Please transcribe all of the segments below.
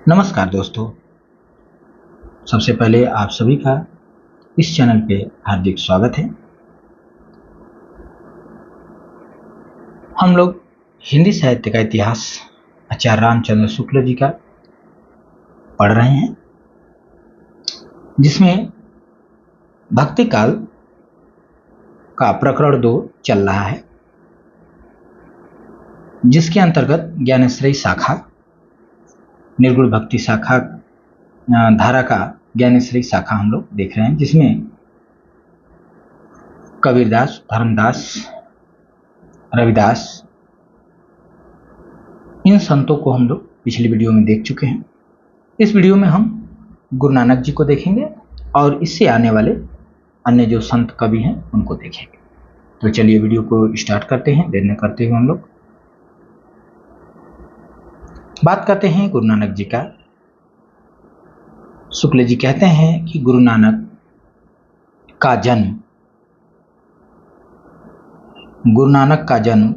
नमस्कार दोस्तों। सबसे पहले आप सभी का इस चैनल पे हार्दिक स्वागत है। हम लोग हिंदी साहित्य का इतिहास आचार्य रामचंद्र शुक्ल जी का पढ़ रहे हैं, जिसमें भक्ति काल का प्रकरण 2 चल रहा है, जिसके अंतर्गत ज्ञानेश्वरी शाखा, निर्गुण भक्ति शाखा धारा का ज्ञानेश्वरी शाखा हम लोग देख रहे हैं, जिसमें कबीरदास, धर्मदास, रविदास, इन संतों को हम लोग पिछली वीडियो में देख चुके हैं। इस वीडियो में हम गुरु नानक जी को देखेंगे और इससे आने वाले अन्य जो संत कवि हैं उनको देखेंगे। तो चलिए वीडियो को स्टार्ट करते हैं। देर न करते हुए हम लोग बात करते हैं गुरु नानक जी का। शुक्ल जी कहते हैं कि गुरु नानक का जन्म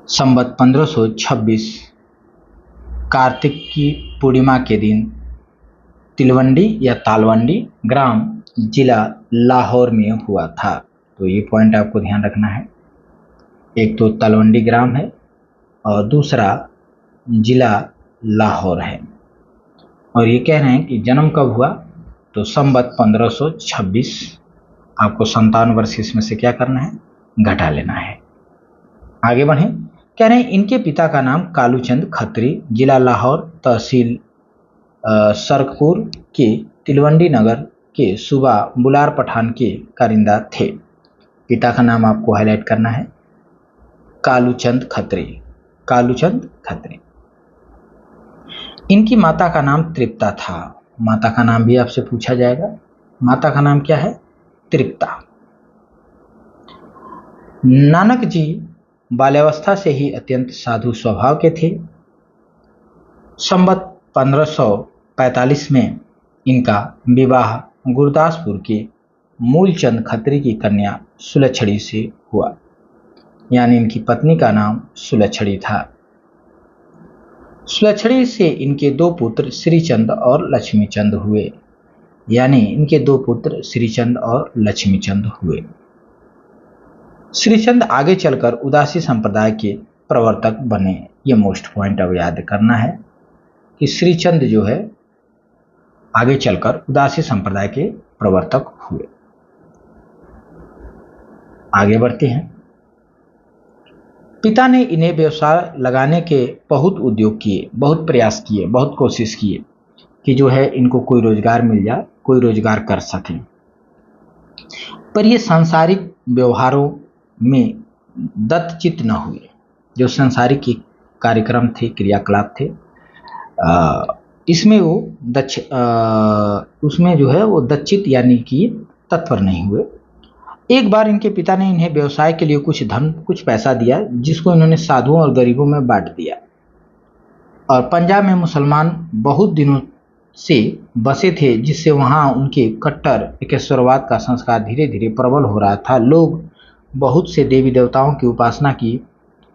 संवत 1526 कार्तिक की पूर्णिमा के दिन तिलवंडी या तालवंडी ग्राम जिला लाहौर में हुआ था। तो ये पॉइंट आपको ध्यान रखना है। एक तो तालवंडी ग्राम है और दूसरा जिला लाहौर है। और ये कह रहे हैं कि जन्म कब हुआ, तो संवत 1526। आपको 57 वर्ष इसमें से क्या करना है, घटा लेना है। आगे बढ़ें। कह रहे हैं इनके पिता का नाम कालूचंद खत्री, जिला लाहौर, तहसील सरकपुर के तिलवंडी नगर के सूबा बुलार पठान के कारिंदा थे। पिता का नाम आपको हाईलाइट करना है, कालूचंद खत्री। इनकी माता का नाम तृप्ता था। माता का नाम भी आपसे पूछा जाएगा। माता का नाम क्या है, तृप्ता। नानक जी बाल्यावस्था से ही अत्यंत साधु स्वभाव के थे। संवत 1545 में इनका विवाह गुरदासपुर के मूलचंद खत्री की कन्या सुलक्षणी से हुआ, यानी इनकी पत्नी का नाम सुलक्षणी था। सुलक्षणी से इनके 2 पुत्र श्रीचंद और लक्ष्मीचंद हुए, यानी इनके 2 पुत्र श्रीचंद और लक्ष्मीचंद हुए। श्रीचंद आगे चलकर उदासी संप्रदाय के प्रवर्तक बने। ये मोस्ट पॉइंट अब याद करना है कि श्रीचंद जो है आगे चलकर उदासी संप्रदाय के प्रवर्तक हुए। आगे बढ़ते हैं। पिता ने इन्हें व्यवसाय लगाने के बहुत उद्योग किए, बहुत प्रयास किए, बहुत कोशिश किए कि जो है इनको कोई रोजगार मिल जाए, कोई रोजगार कर सके। पर ये सांसारिक व्यवहारों में दत्तचित्त न हुए। जो सांसारिक कार्यक्रम थे, क्रियाकलाप थे, इसमें वो उसमें जो है वो दत्तचित्त यानी कि तत्पर नहीं हुए। एक बार इनके पिता ने इन्हें व्यवसाय के लिए कुछ धन, कुछ पैसा दिया, जिसको इन्होंने साधुओं और गरीबों में बांट दिया। और पंजाब में मुसलमान बहुत दिनों से बसे थे, जिससे वहाँ उनके कट्टर एकेश्वरवाद का संस्कार धीरे धीरे प्रबल हो रहा था। लोग बहुत से देवी देवताओं की उपासना की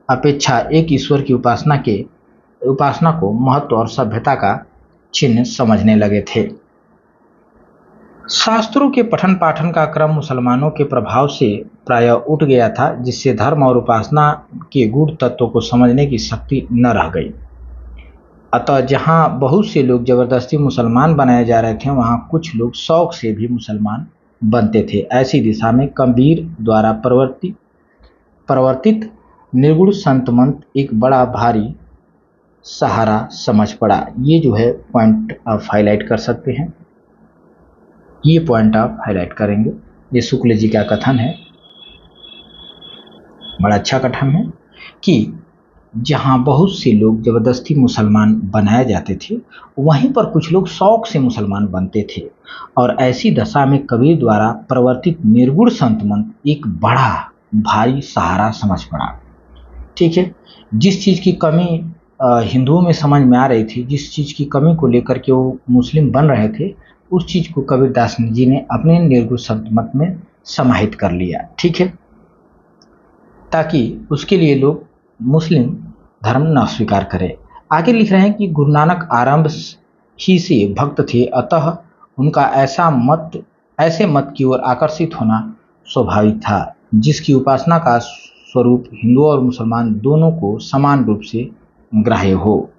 अपेक्षा एक ईश्वर की उपासना को महत्व और सभ्यता का चिन्ह समझने लगे थे। शास्त्रों के पठन पाठन का क्रम मुसलमानों के प्रभाव से प्रायः उठ गया था, जिससे धर्म और उपासना के गूढ़ तत्वों को समझने की शक्ति न रह गई। अतः जहाँ बहुत से लोग जबरदस्ती मुसलमान बनाए जा रहे थे, वहाँ कुछ लोग शौक से भी मुसलमान बनते थे। ऐसी दिशा में कबीर द्वारा प्रवर्तित निर्गुण संत मंत्र एक बड़ा भारी सहारा समझ पड़ा। ये जो है पॉइंट आप हाईलाइट कर सकते हैं। ये पॉइंट आप हाईलाइट करेंगे। ये शुक्ल जी का कथन है, बड़ा अच्छा कथन है कि जहाँ बहुत से लोग जबरदस्ती मुसलमान बनाए जाते थे, वहीं पर कुछ लोग शौक से मुसलमान बनते थे। और ऐसी दशा में कबीर द्वारा प्रवर्तित निर्गुण संत मंत्र एक बड़ा भारी सहारा समझ पड़ा। ठीक है। जिस चीज़ की कमी हिंदुओं में समझ में आ रही थी, जिस चीज़ की कमी को लेकर के वो मुस्लिम बन रहे थे, उस चीज़ को कबीरदास जी ने अपने निर्गुण संत मत में समाहित कर लिया। ठीक है, ताकि उसके लिए लोग मुस्लिम धर्म न स्वीकार करें। आगे लिख रहे हैं कि गुरु नानक आरंभ ही से भक्त थे, अतः उनका ऐसे मत की ओर आकर्षित होना स्वाभाविक था जिसकी उपासना का स्वरूप हिंदू और मुसलमान दोनों को समान रूप से ग्राह्य हो।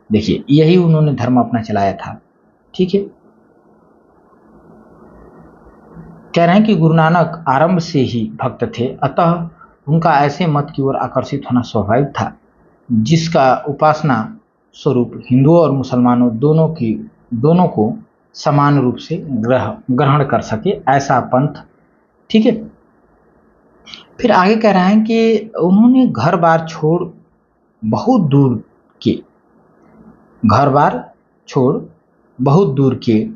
देखिए, यही उन्होंने धर्म अपना चलाया था। ठीक है, कह रहे हैं कि गुरु नानक आरंभ से ही भक्त थे, अतः उनका ऐसे मत की ओर आकर्षित होना स्वाभाविक था जिसका उपासना स्वरूप हिंदुओं और मुसलमानों दोनों को समान रूप से ग्रहण कर सके, ऐसा पंथ। ठीक है, फिर आगे कह रहे हैं कि उन्होंने घर बार छोड़ बहुत दूर के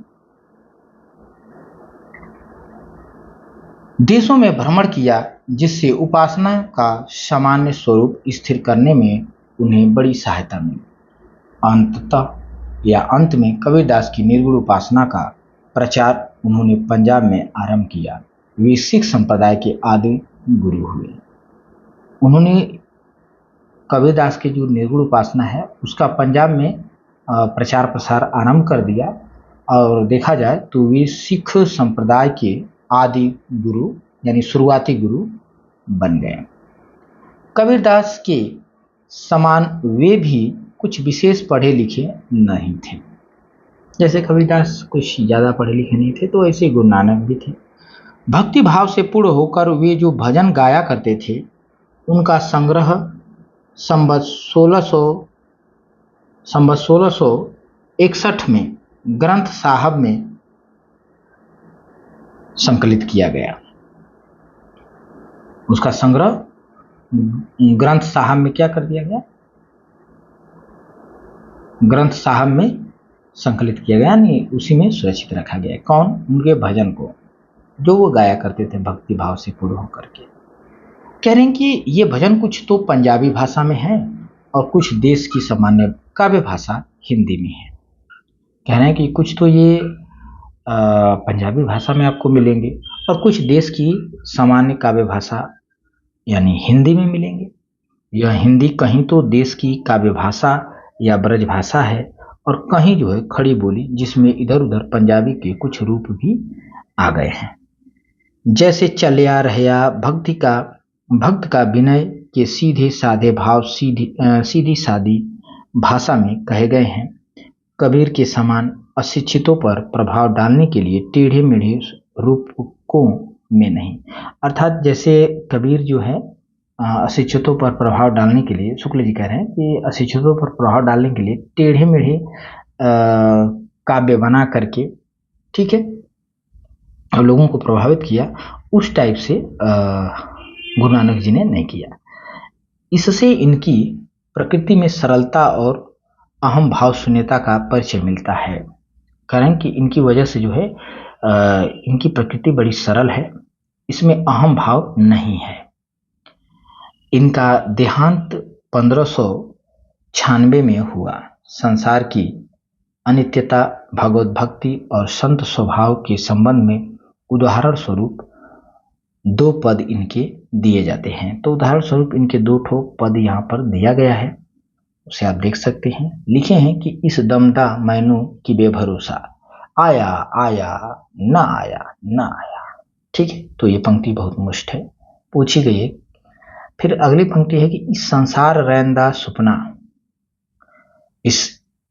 देशों में भ्रमण किया, जिससे उपासना का सामान्य स्वरूप स्थिर करने में उन्हें बड़ी सहायता मिली। अंत में कबीरदास की निर्गुण उपासना का प्रचार उन्होंने पंजाब में आरंभ किया। वे सिख संप्रदाय के आदि गुरु हुए। उन्होंने कबीरदास की जो निर्गुण उपासना है उसका पंजाब में प्रचार प्रसार आरंभ कर दिया, और देखा जाए तो वे सिख संप्रदाय के आदि गुरु यानी शुरुआती गुरु बन गए। कबीरदास के समान वे भी कुछ विशेष पढ़े लिखे नहीं थे। जैसे कबीरदास कुछ ज़्यादा पढ़े लिखे नहीं थे, तो ऐसे गुरु नानक भी थे। भक्ति भाव से पूर्ण होकर वे जो भजन गाया करते थे, उनका संग्रह संवत 1661 में ग्रंथ साहब में संकलित किया गया। उसका संग्रह ग्रंथ साहब में क्या कर दिया गया? ग्रंथ साहब में संकलित किया गया, यानी उसी में सुरक्षित रखा गया। कौन? उनके भजन को, जो वो गाया करते थे भक्ति भाव से पूर्ण होकर के। कह रहे हैं कि ये भजन कुछ तो पंजाबी भाषा में है और कुछ देश की सामान्य काव्य भाषा हिंदी में है। कह रहे हैं कि कुछ तो ये पंजाबी भाषा में आपको मिलेंगे और कुछ देश की सामान्य काव्य भाषा यानी हिंदी में मिलेंगे। यह हिंदी कहीं तो देश की काव्य भाषा या ब्रज भाषा है, और कहीं जो है खड़ी बोली, जिसमें इधर उधर पंजाबी के कुछ रूप भी आ गए हैं। जैसे चलिया रहया भक्त का विनय के सीधे साधे भाव सीधी सादी भाषा में कहे गए हैं। कबीर के समान अशिक्षितों पर प्रभाव डालने के लिए टेढ़े मेढ़े रूपकों में नहीं। अर्थात जैसे कबीर जो है अशिक्षितों पर प्रभाव डालने के लिए, शुक्ल जी कह रहे हैं कि अशिक्षितों पर प्रभाव डालने के लिए टेढ़े मेढ़े काव्य बना करके, ठीक है, और लोगों को प्रभावित किया, उस टाइप से गुरु नानक जी ने नहीं किया। इससे इनकी प्रकृति में सरलता और अहम भाव शून्यता का परिचय मिलता है। कारण कि इनकी वजह से जो है इनकी प्रकृति बड़ी सरल है, इसमें अहम भाव नहीं है। इनका देहांत 1596 में हुआ। संसार की अनित्यता, भगवत भक्ति और संत स्वभाव के संबंध में उदाहरण स्वरूप 2 पद इनके दिए जाते हैं। तो उदाहरण स्वरूप इनके 2 ठो पद यहाँ पर दिया गया है, उसे आप देख सकते हैं। लिखे हैं कि इस दमदा मैनू की बेभरोसा, आया आया न आया न आया। ठीक है, तो ये पंक्ति बहुत मुश्त है, पूछी गई है। फिर अगली पंक्ति है कि इस संसार रैंदा सुपना,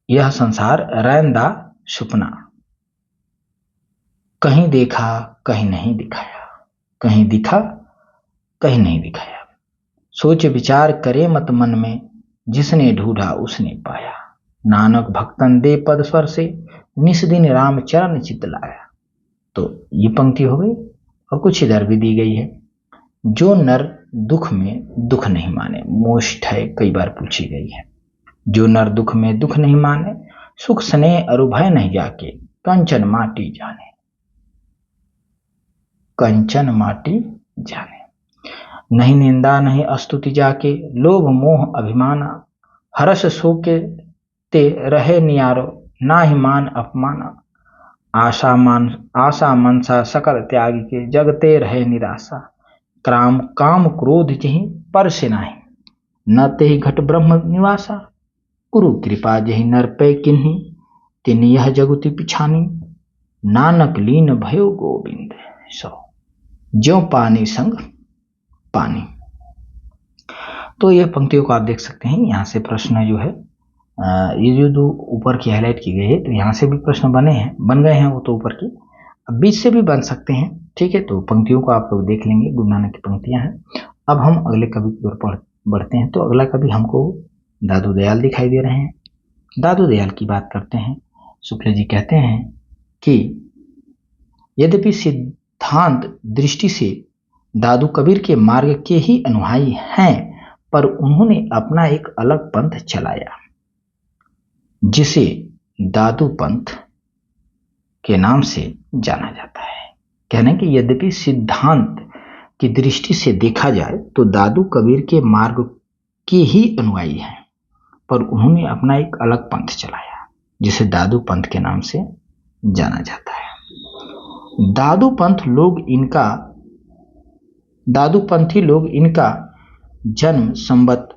यह संसार रैंदा सुपना, कहीं देखा कहीं नहीं दिखाया, कहीं दिखा कहीं नहीं दिखाया। सोच विचार करे मत मन में, जिसने ढूंढा उसने पाया। नानक भक्तन दे पद स्वर से, निस दिन राम चरण चित लाया। तो ये पंक्ति हो गई, और कुछ इधर भी दी गई है। जो नर दुख में दुख नहीं माने, मोस्ट है, कई बार पूछी गई है। जो नर दुख में दुख नहीं माने, सुख स्नेह अरु भय नहीं जाके, कंचन माटी जाने, कंचन माटी जाने। नहीं निंदा नहीं अस्तुति जाके, लोभ मोह अभिमाना, हर्ष शोके ते रहे नियारो, ना ही मान अपमाना। आशा मनसा सकल त्याग के, जगते रहे निराशा। काम क्रोध जहि पर से नाही, न ते घट ब्रह्म निवासा। गुरु कृपा जहि नर पे किन्हीं, तिन यह जगति पिछानी, नानक लीन भयो गोविंद सो, ज्यों पानी संग पानी। तो ये पंक्तियों को आप देख सकते हैं। यहाँ से प्रश्न जो है ये जो ऊपर की हाईलाइट की गई है, तो यहाँ से भी प्रश्न बन गए हैं वो तो ऊपर की, अब बीच से भी बन सकते हैं। ठीक है, तो पंक्तियों को आप लोग देख लेंगे, गुरु नानक की पंक्तियां हैं। अब हम अगले कवि की ओर बढ़ते हैं। तो अगला कवि हमको दादू दयाल दिखाई दे रहे हैं। दादू दयाल की बात करते हैं। शुक्ल जी कहते हैं कि यद्यपि सिद्धांत दृष्टि से दादू कबीर के मार्ग के ही अनुयायी हैं, पर उन्होंने अपना एक अलग पंथ चलाया, जिसे दादू पंथ के नाम से जाना जाता है। कहने कि यद्यपि सिद्धांत की दृष्टि से देखा जाए तो दादू कबीर के मार्ग के ही अनुयायी हैं, पर उन्होंने अपना एक अलग पंथ चलाया, जिसे दादू पंथ के नाम से जाना जाता है। दादूपंथी लोग इनका जन्म संवत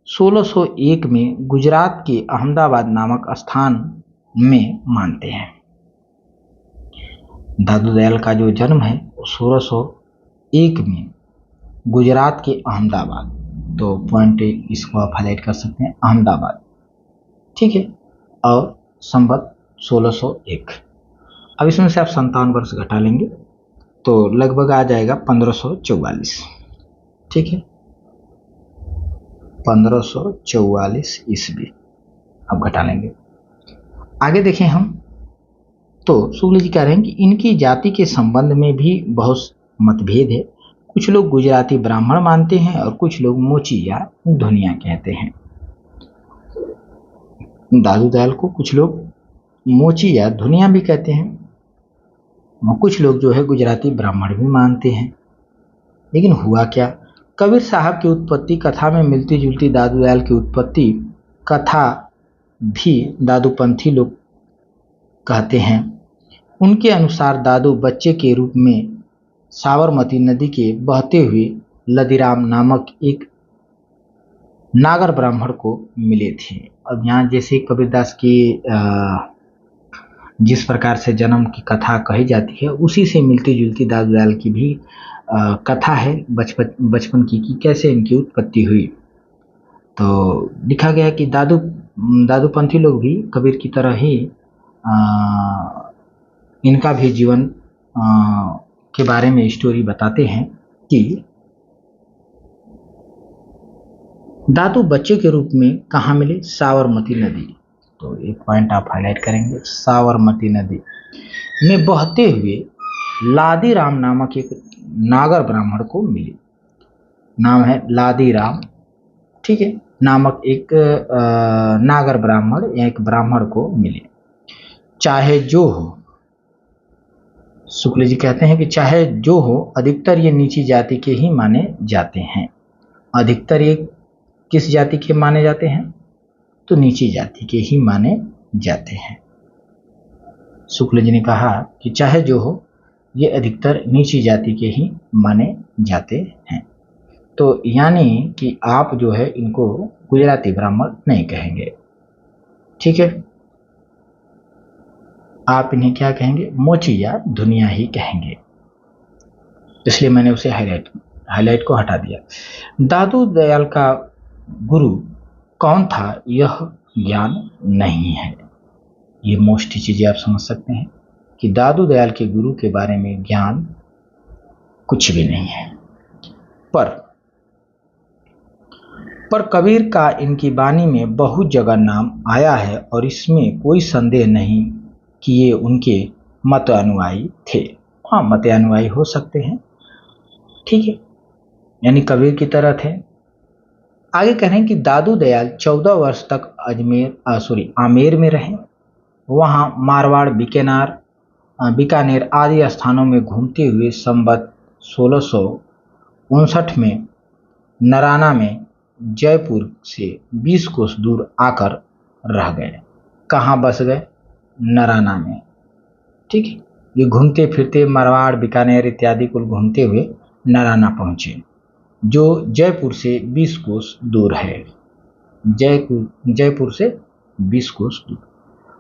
1601 में गुजरात के अहमदाबाद नामक स्थान में मानते हैं। दादू दयाल का जो जन्म है 1601 में गुजरात के अहमदाबाद, तो पॉइंट इसको आप हाईलाइट कर सकते हैं, अहमदाबाद। ठीक है, और संवत 1601। अब इसमें से आप 57 वर्ष घटा लेंगे तो लगभग आ जाएगा 1544। ठीक है, 1544 ईस्वी अब घटा लेंगे। आगे देखें हम, तो शुक्ल जी कह रहे हैं कि इनकी जाति के संबंध में भी बहुत मतभेद है। कुछ लोग गुजराती ब्राह्मण मानते हैं और कुछ लोग मोची या धुनिया कहते हैं। दादू दयाल को कुछ लोग मोची या धुनिया भी कहते हैं, और कुछ लोग जो है गुजराती ब्राह्मण भी मानते हैं। लेकिन हुआ क्या, कबीर साहब की उत्पत्ति कथा में मिलती जुलती दादू दयाल की उत्पत्ति कथा भी दादूपंथी लोग कहते हैं। उनके अनुसार दादू बच्चे के रूप में साबरमती नदी के बहते हुए लदीराम नामक एक नागर ब्राह्मण को मिले थे। अब यहाँ जैसे कबीरदास की जिस प्रकार से जन्म की कथा कही जाती है, उसी से मिलती जुलती दादू दयाल की भी कथा है बचपन की कि कैसे इनकी उत्पत्ति हुई। तो लिखा गया कि दादूपंथी लोग भी कबीर की तरह ही इनका भी जीवन के बारे में स्टोरी बताते हैं कि दादू बच्चे के रूप में कहाँ मिले, साबरमती नदी। तो एक पॉइंट आप हाईलाइट करेंगे, साबरमती नदी में बहते हुए लादीराम नामक एक नागर ब्राह्मण को मिले। नाम है लादीराम, ठीक है, नामक एक नागर ब्राह्मण या एक ब्राह्मण को मिले। चाहे जो हो, शुक्ल जी कहते हैं कि चाहे जो हो, अधिकतर ये नीची जाति के ही माने जाते हैं। अधिकतर ये किस जाति के माने जाते हैं, तो नीची जाति के ही माने जाते हैं। शुक्ल जी ने कहा कि चाहे जो हो, ये अधिकतर नीची जाति के ही माने जाते हैं। तो यानी कि आप जो है इनको गुजराती ब्राह्मण नहीं कहेंगे। ठीक है, आप इन्हें क्या कहेंगे, मोची या धुनिया ही कहेंगे। इसलिए मैंने उसे हाईलाइट को हटा दिया। दादू दयाल का गुरु कौन था, यह ज्ञान नहीं है। ये मोस्ट चीजें आप समझ सकते हैं कि दादू दयाल के गुरु के बारे में ज्ञान कुछ भी नहीं है। पर कबीर का इनकी वाणी में बहुत जगह नाम आया है, और इसमें कोई संदेह नहीं कि ये उनके मत अनुयायी थे। हाँ, मत अनुयायी हो सकते हैं, ठीक है, यानी कबीर की तरह थे। आगे कह रहे हैं कि दादू दयाल 14 वर्ष तक आमेर में रहे। वहाँ मारवाड़, बीकानेर आदि स्थानों में घूमते हुए संवत 1659 में नराना में जयपुर से 20 कोस दूर आकर रह गए। कहाँ बस गए, नराना में। ठीक है, ये घूमते फिरते मारवाड़, बीकानेर इत्यादि को घूमते हुए नराना पहुंचे, जो जयपुर से 20 कोस दूर है। जयपुर से 20 कोस दूर।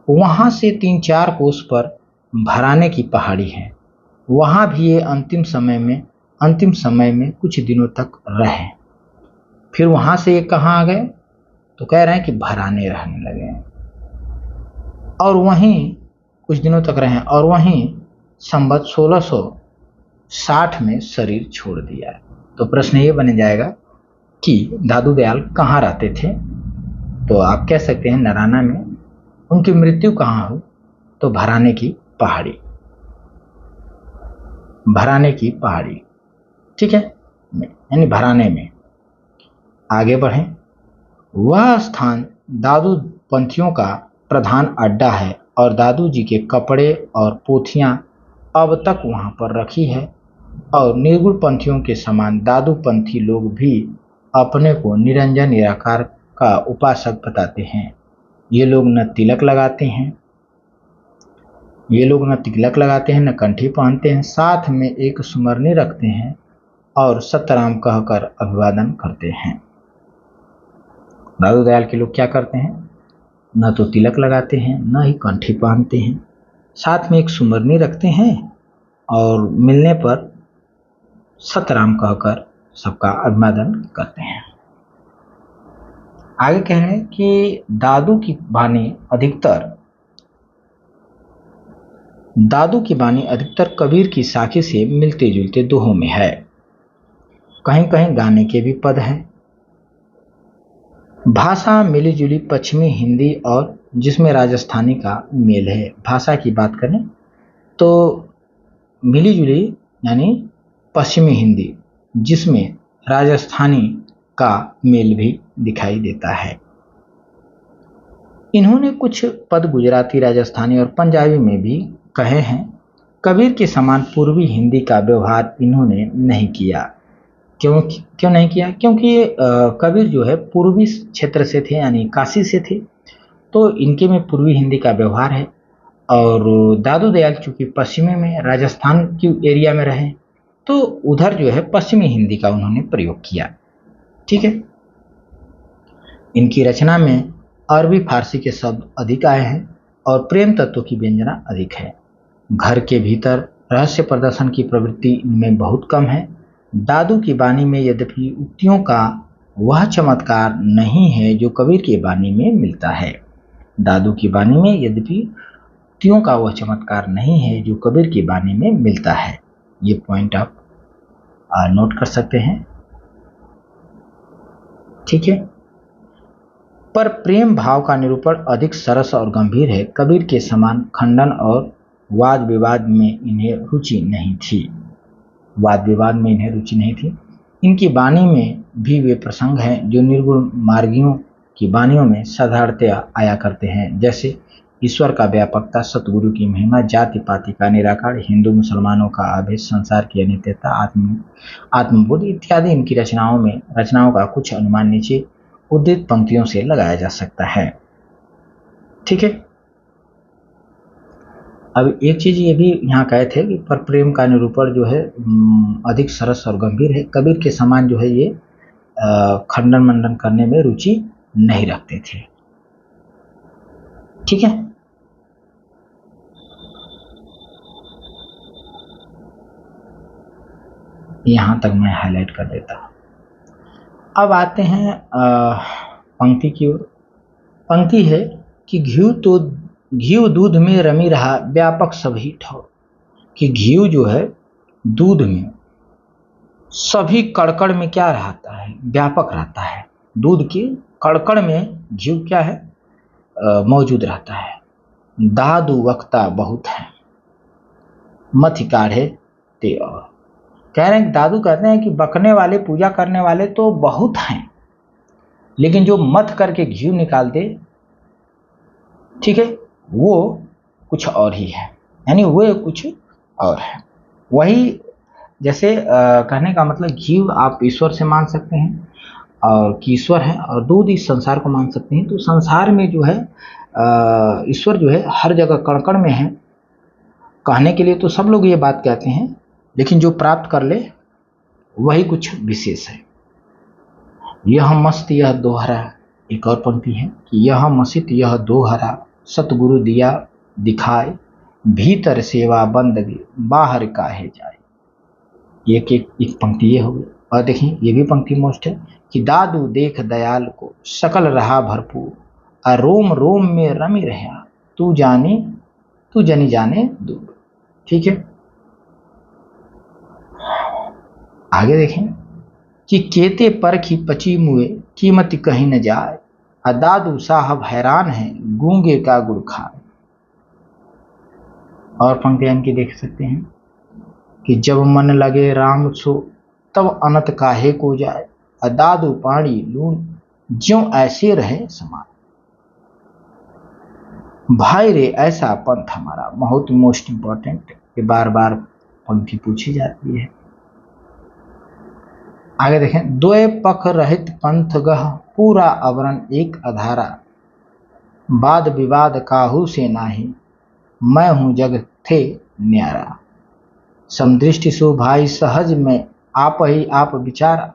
वहां से 3-4 कोस पर भराने की पहाड़ी है। वहां भी ये अंतिम समय में कुछ दिनों तक रहे। फिर वहां से ये कहाँ आ गए, तो कह रहे हैं कि भराने रहने लगे और वहीं कुछ दिनों तक रहे और वहीं संवत 1660 में शरीर छोड़ दिया। तो प्रश्न ये बन जाएगा कि दादू दयाल कहाँ रहते थे, तो आप कह सकते हैं नराना में। उनकी मृत्यु कहाँ हुई, तो भराने की पहाड़ी, ठीक है, यानी भराने में। आगे बढ़ें। वह स्थान दादू पंथियों का प्रधान अड्डा है और दादू जी के कपड़े और पोथियां अब तक वहां पर रखी है। और निर्गुण पंथियों के समान दादू पंथी लोग भी अपने को निरंजन निराकार का उपासक बताते हैं। ये लोग न तिलक लगाते हैं, न कंठी पहनते हैं, साथ में एक सुमरनी रखते हैं और सतराम कहकर अभिवादन करते हैं। दादू दयाल के लोग क्या करते हैं, न तो तिलक लगाते हैं, न ही कंठी पहनते हैं, साथ में एक सुमरनी रखते हैं और मिलने पर सतराम कहकर सबका अभिवादन करते हैं। आगे कह रहे हैं कि दादू की बानी अधिकतर कबीर की साखी से मिलते जुलते दोहों में है। कहीं कहीं गाने के भी पद हैं। भाषा मिली जुली पश्चिमी हिंदी और जिसमें राजस्थानी का मेल है। भाषा की बात करें तो मिली जुली यानी पश्चिमी हिंदी जिसमें राजस्थानी का मेल भी दिखाई देता है। इन्होंने कुछ पद गुजराती, राजस्थानी और पंजाबी में भी कहे हैं। कबीर के समान पूर्वी हिंदी का व्यवहार इन्होंने नहीं किया। क्यों नहीं किया? क्योंकि कबीर जो है पूर्वी क्षेत्र से थे, यानी काशी से थे, तो इनके में पूर्वी हिंदी का व्यवहार है। और दादू दयाल चूंकि पश्चिमी में राजस्थान की एरिया में रहे, तो उधर जो है पश्चिमी हिंदी का उन्होंने प्रयोग किया। ठीक है। इनकी रचना में अरबी फारसी के शब्द अधिक आए हैं और प्रेम तत्व की व्यंजना अधिक है। घर के भीतर रहस्य प्रदर्शन की प्रवृत्ति इनमें बहुत कम है। दादू की वाणी में यद्यपि उक्तियों का वह चमत्कार नहीं है जो कबीर की वाणी में मिलता है। दादू की वाणी में यद्यपि उक्तियों का वह चमत्कार नहीं है जो कबीर की वाणी में मिलता है। ये पॉइंट आप नोट कर सकते हैं। ठीक है। पर प्रेम भाव का निरूपण अधिक सरस और गंभीर है। कबीर के समान खंडन और वाद विवाद में इन्हें रुचि नहीं थी। इनकी वाणी में भी वे प्रसंग हैं जो निर्गुण मार्गियों की वाणियों में साधारणतया आया करते हैं, जैसे ईश्वर का व्यापकता, सतगुरु की महिमा, जाति पाति का निराकार, हिंदू मुसलमानों का अभेद, संसार की अनित्यता, आत्मबोध इत्यादि। इनकी रचनाओं का कुछ अनुमान नीचे उद्धृत पंक्तियों से लगाया जा सकता है। ठीक है। अब एक चीज ये भी यहाँ कहे थे कि पर प्रेम का निरूपण जो है अधिक सरस और गंभीर है। कबीर के समान जो है ये खंडन मंडन करने में रुचि नहीं रखते थे। ठीक है। यहां तक मैं हाईलाइट कर देता हूं। अब आते हैं पंक्ति की ओर। पंक्ति है कि घी दूध में रमी रहा व्यापक सभी ठौर। कि घी जो है दूध में सभी कड़कड़ में क्या रहता है, व्यापक रहता है। दूध के कड़कड़ में घी क्या है, मौजूद रहता है। दादू वक्ता बहुत है, मथि काढ़े ते और। कह रहे हैं, दादू कहते हैं कि बकने वाले, पूजा करने वाले तो बहुत हैं, लेकिन जो मथ करके घी निकाल दे, ठीक है, वो कुछ और ही है, यानी वो कुछ और है। वही जैसे कहने का मतलब घी आप ईश्वर से मान सकते हैं और कि ईश्वर है, और दूध इस संसार को मान सकते हैं। तो संसार में जो है ईश्वर जो है हर जगह कण-कण में है। कहने के लिए तो सब लोग ये बात कहते हैं, लेकिन जो प्राप्त कर ले वही कुछ विशेष है। यह मस्त यह दोहरा एक और पंक्ति है कि यह मसित यह दोहरा, सतगुरु दिया दिखाए, भीतर सेवा बंदगी बाहर काहे जाए। एक पंक्ति ये हो गई। और देखिए ये भी पंक्ति मोस्ट है कि दादू देख दयाल को, सकल रहा भरपूर, और रोम रोम में रमी रहा, तू जनी जाने दूर। ठीक है, आगे देखें कि केते पर की पची मुए, कीमत कहीं न जाए, दादू साहब हैरान है, गूंगे का गुड़ खाए। और पंक्तियां इनकी देख सकते हैं कि जब मन लगे राम सो, तब अनंत काहे को जाए, दादू पानी लून ज्यों ऐसे रहे समान। भाई रे ऐसा पंथ हमारा, बहुत मोस्ट इंपॉर्टेंट, ये बार बार पंक्ति पूछी जाती है। आगे देखें, द्वय पख रहित पंथ गह, पूरा आवरण एक अधारा, वाद विवाद काहू से नाही, मैं हूं जग थे न्यारा। समदृष्टि सो भाई सहज में, आप ही आप विचारा,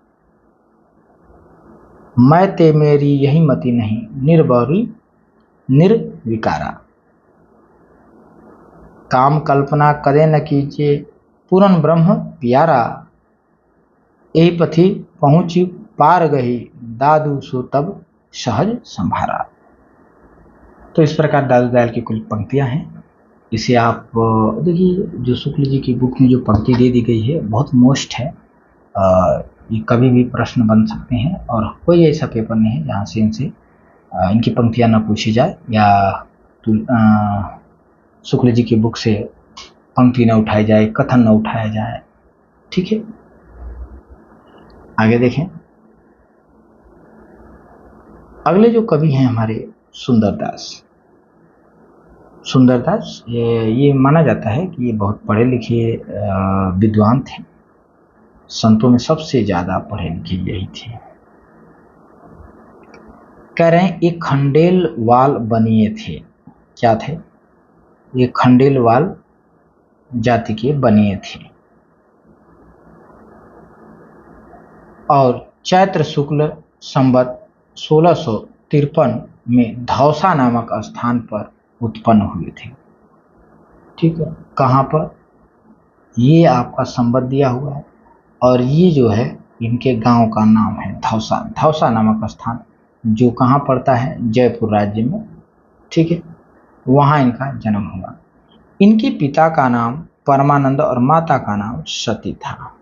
मैं ते मेरी यही मति नहीं, निर्बौरी निर्विकारा। काम कल्पना करे न कीजिए, पूरन ब्रह्म प्यारा, यही पथि पहुंची पार गही, दादू सो तब सहज संभारा। तो इस प्रकार दादू दयाल की कुल पंक्तियां हैं। इसे आप देखिए, जो शुक्ल जी की बुक में जो पंक्ति दे दी गई है बहुत मोस्ट है। ये कभी भी प्रश्न बन सकते हैं और कोई ऐसा पेपर नहीं है जहाँ से इनसे इनकी पंक्तियां न पूछी जाए या शुक्ल जी की बुक से पंक्ति न उठाई जाए, कथन न उठाया जाए। ठीक है, आगे देखें। अगले जो कवि हैं हमारे सुंदरदास, ये माना जाता है कि ये बहुत पढ़े लिखे विद्वान थे। संतों में सबसे ज्यादा पढ़े लिखे यही थे। कह रहे हैं एक खंडेल वाल बनिए थे। क्या थे? ये खंडेल वाल जाति के बनिए थे और चैत्र शुक्ल संवत 1653 में धौसा नामक स्थान पर उत्पन्न हुए थे। ठीक है, कहाँ पर? ये आपका संवत दिया हुआ है और ये जो है इनके गांव का नाम है धौसा। धौसा नामक स्थान जो कहाँ पड़ता है? जयपुर राज्य में। ठीक है, वहाँ इनका जन्म हुआ। इनके पिता का नाम परमानंद और माता का नाम सती था।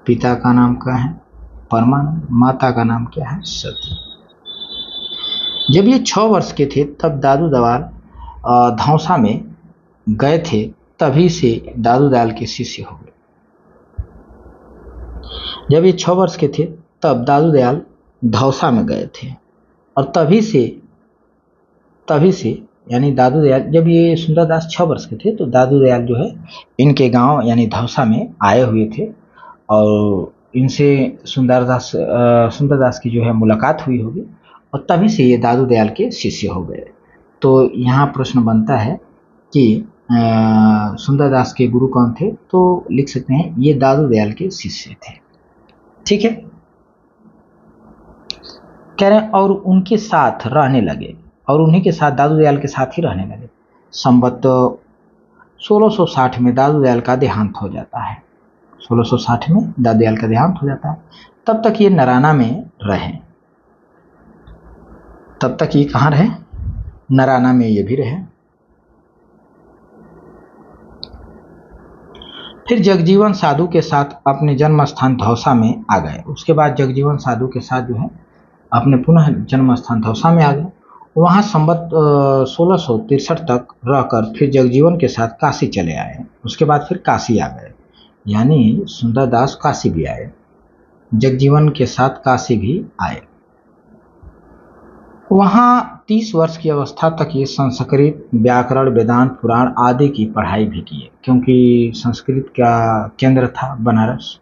पिता का नाम क्या है? परमानंद। माता का नाम क्या है? सती। जब ये 6 वर्ष के थे तब दादू दयाल धौसा में गए थे, तभी से दादू दयाल के शिष्य हो गए। जब ये 6 वर्ष के थे तब दादू दयाल धौसा में गए थे और तभी से यानी दादू दयाल, जब ये सुंदरदास 6 वर्ष के थे तो दादू दयाल जो है इनके गांव यानी धौसा में आए हुए थे और इनसे सुंदरदास की जो है मुलाकात हुई होगी और तभी से ये दादू दयाल के शिष्य हो गए। तो यहाँ प्रश्न बनता है कि सुंदरदास के गुरु कौन थे? तो लिख सकते हैं ये दादू दयाल के शिष्य थे। ठीक है, कह रहे हैं और उनके साथ रहने लगे और उन्हीं के साथ दादू दयाल के साथ ही रहने लगे। संवत 1660 में दादू दयाल का देहांत हो जाता है। 1660 में दादू दयाल का देहांत हो जाता है। तब तक ये नराना में रहे। तब तक ये कहाँ रहे? नराना में ये भी रहे। फिर जगजीवन साधु के साथ अपने जन्म स्थान धौसा में आ गए। उसके बाद जगजीवन साधु के साथ जो है अपने पुनः जन्म स्थान धौसा में आ गए। वहाँ संवत 1663 तक रहकर फिर जगजीवन के साथ काशी चले आए। उसके बाद फिर काशी आ गए, यानी सुंदरदास काशी भी आए, जगजीवन के साथ काशी भी आए। वहाँ 30 वर्ष की अवस्था तक ये संस्कृत, व्याकरण, वेदांत, पुराण आदि की पढ़ाई भी किए, क्योंकि संस्कृत का केंद्र था बनारस,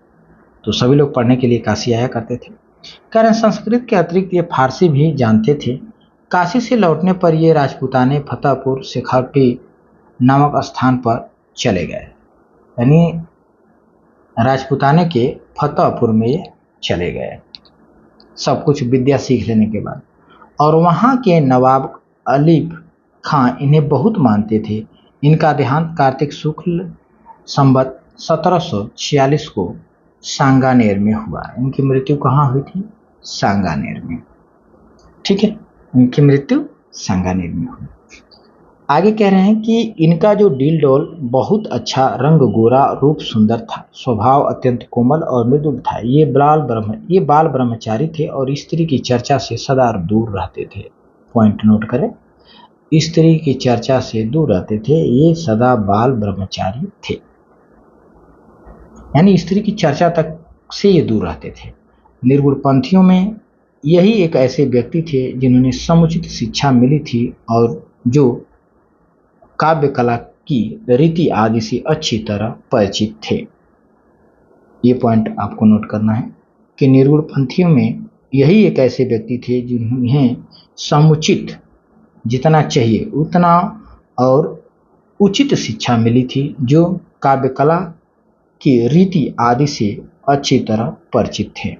तो सभी लोग पढ़ने के लिए काशी आया करते थे। कारण संस्कृत के अतिरिक्त ये फारसी भी जानते थे। काशी से लौटने पर ये राजपूताने फतेहपुर शेखावटी नामक स्थान पर चले गए, यानी राजपूताने के फतेहपुर में ये चले गए सब कुछ विद्या सीख लेने के बाद। और वहाँ के नवाब अलीप खां इन्हें बहुत मानते थे। इनका देहांत कार्तिक शुक्ल संवत 1746 को सांगानेर में हुआ। इनकी मृत्यु कहाँ हुई थी? सांगानेर में। ठीक है, इनकी मृत्यु सांगानेर में हुई। आगे कह रहे हैं कि इनका जो डील डोल बहुत अच्छा, रंग गोरा, रूप सुंदर था, स्वभाव अत्यंत कोमल और मृदुल था। ये बाल ब्रह्मचारी थे और स्त्री की चर्चा से सदा दूर रहते थे। पॉइंट नोट करें, स्त्री की चर्चा से दूर रहते थे, ये सदा बाल ब्रह्मचारी थे, यानी स्त्री की चर्चा तक से ये दूर रहते थे। निर्गुण पंथियों में यही एक ऐसे व्यक्ति थे जिन्होंने समुचित शिक्षा मिली थी और जो काव्य कला की रीति आदि से अच्छी तरह परिचित थे। ये पॉइंट आपको नोट करना है कि निर्गुण पंथियों में यही एक ऐसे व्यक्ति थे जिन्हें समुचित, जितना चाहिए उतना और उचित शिक्षा मिली थी, जो काव्य कला की रीति आदि से अच्छी तरह परिचित थे।